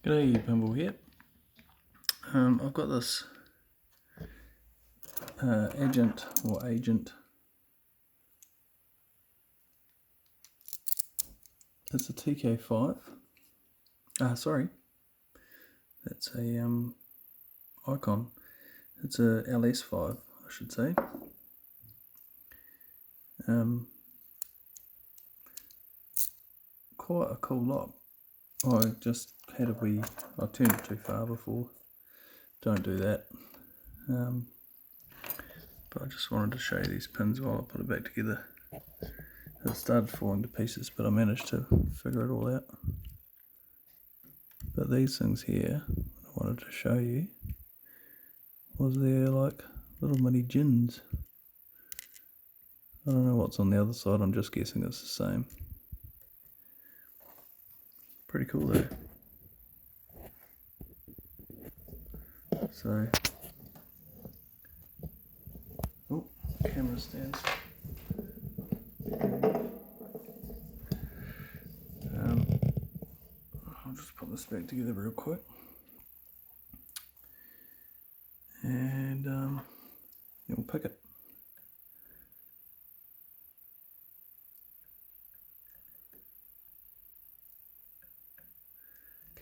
G'day, Pimble here. I've got this agent. It's a TK5. Sorry, that's a icon. It's a LS5, I should say. Quite a cool lock. I just had I turned it too far before. Don't do that. But I just wanted to show you these pins while I put it back together. It started falling to pieces, but I managed to figure it all out. But these things here, I wanted to show you, was they're like little mini gins. I don't know what's on the other side, I'm just guessing it's the same. Pretty cool though. So, oh, camera stands. I'll just put this back together real quick. And you'll pick it.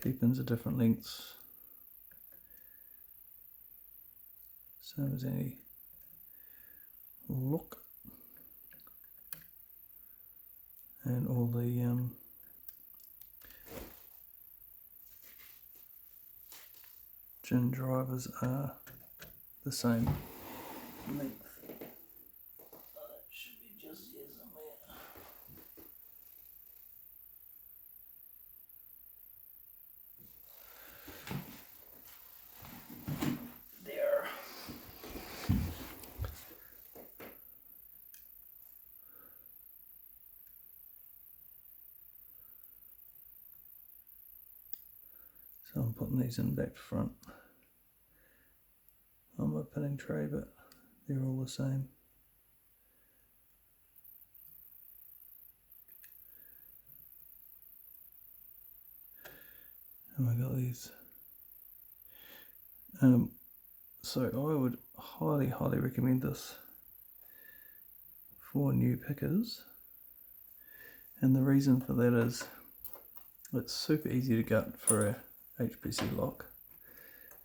Key pins are different lengths. Same as any look. And all the gin drivers are the same length. It should be just here somewhere. There. So I'm putting these in back to front on my pinning tray, but they're all the same. And I got these. So I would highly recommend this for new pickers. And the reason for that is it's super easy to gut for a HPC lock.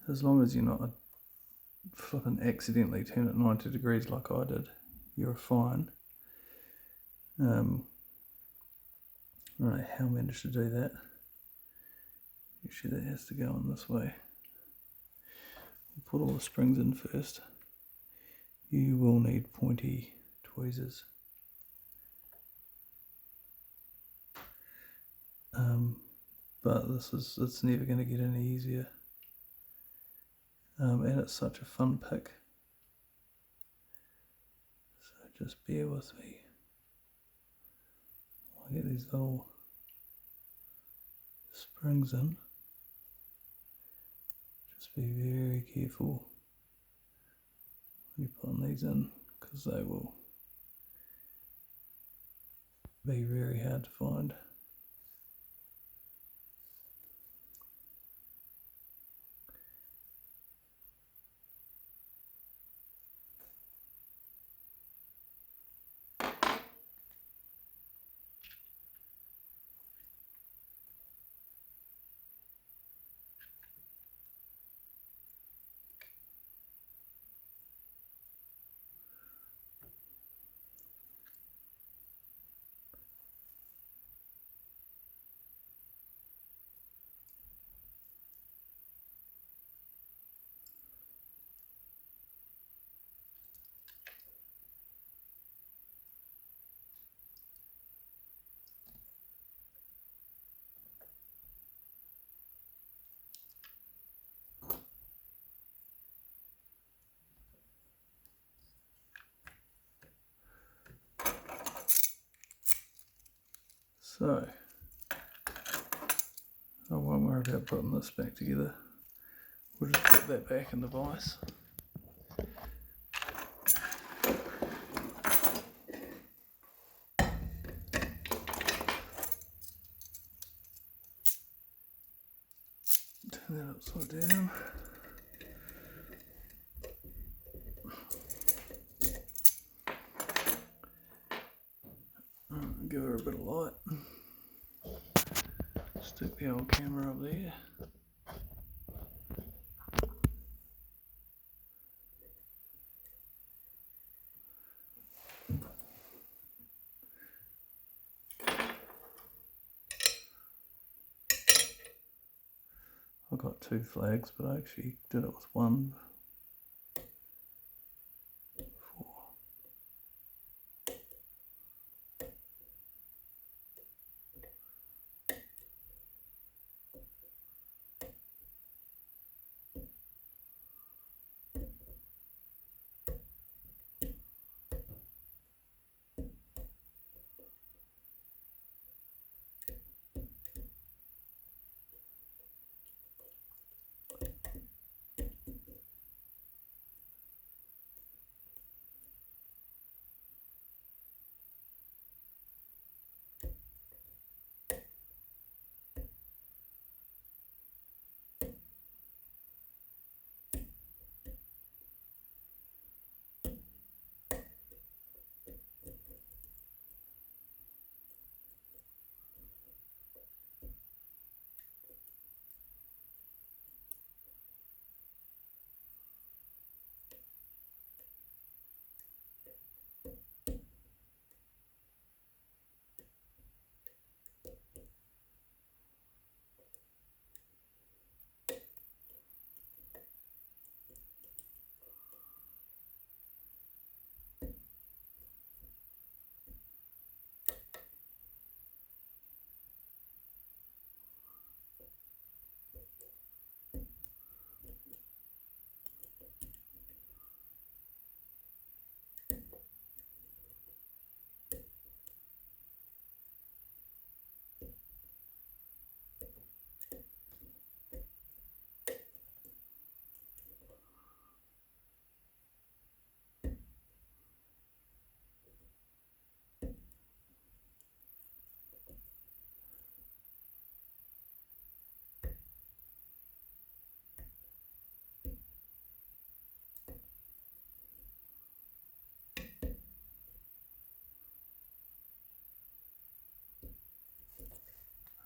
As long as you're not flipping accidentally turn it 90 degrees like I did, you're fine. I don't know how I managed to do that. Actually that has to go on this way. We'll put all the springs in first. You will need pointy tweezers. But it's never going to get any easier. And it's such a fun pick. So just bear with me. I'll get these little springs in. Just be very careful when you put these in, because they will be very hard to find. So, I won't worry about putting this back together. We'll just put that back in the vise. Turn that upside down. Give her a bit of light. Stick the old camera up there. I got 2 flags, but I actually did it with 1. 4.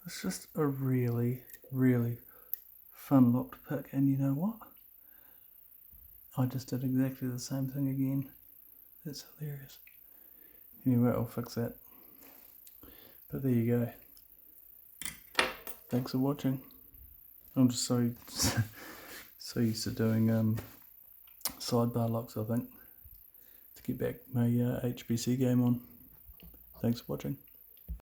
It's just a really, really fun lock to pick, and you know what? I just did exactly the same thing again. That's hilarious. Anyway, I'll fix that. But there you go. Thanks for watching. I'm just so used to doing sidebar locks, I think, to get back my HPC game on. Thanks for watching.